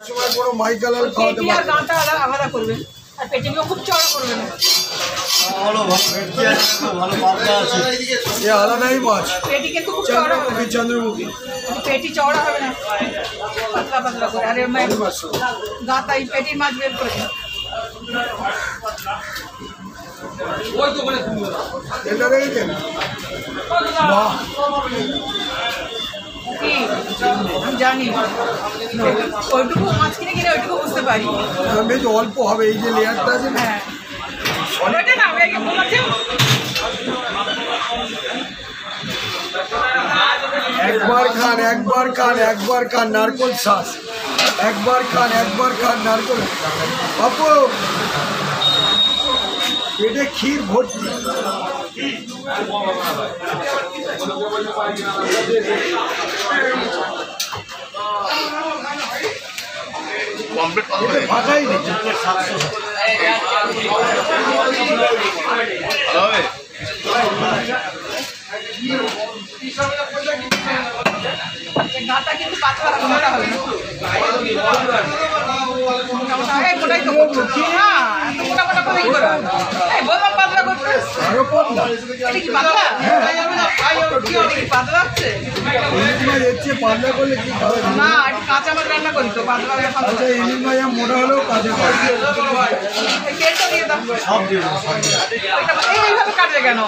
সময় বড় মাইকালাল খাওয়াতে পেটি আর গাঁটা আলাদা করবেন, আর পেটিগুলো খুব চড়া করবেন। এ আলাদাই মাছ। পেটি কিন্তু খুব চড়া হবে না, চন্দ্রমুখী পেটি চড়া হবে না, পাতলা পাতলা করে। আর গাঁটা এই পেটির মাছ বের করে দিন। এটা দেখেছেন? বাহ, কি আমি জানি, ওইটুকু মাছ কিনে কিনে ওইটুকু বুঝতে পারি। বেশ অল্প হবে এই যে লেয়ারটা আছে না। হ্যাঁ, ওইটা না আমি আগে বলেছি। একবার খান একবার খান একবার খান নারকোল শ্বাস, একবার খান নারকোল। বাপু পেটে ক্ষীর ভর্তি। ফাঁকাই নেই। গাঁটা কিন্তু পাতলা মোটা হবে না। মোটাই তো করছো কি না, এত মোটা মোটা করে কি করো? বললাম পাতলা করতে। আরো কম না, এটা কি পাতলা? এটা কি পাতলা হচ্ছে? ইলিশ মাছ এর চেয়ে পাতলা করলে কি খাবে? না, এটা কাঁচা মাছ রান্না করি তো, পাতলা হলে খাবো। আচ্ছা ইলিশ মাছ মোটা হলেও কাজে তেলটা দিয়ে দাও। এইভাবে কাটবে কেন?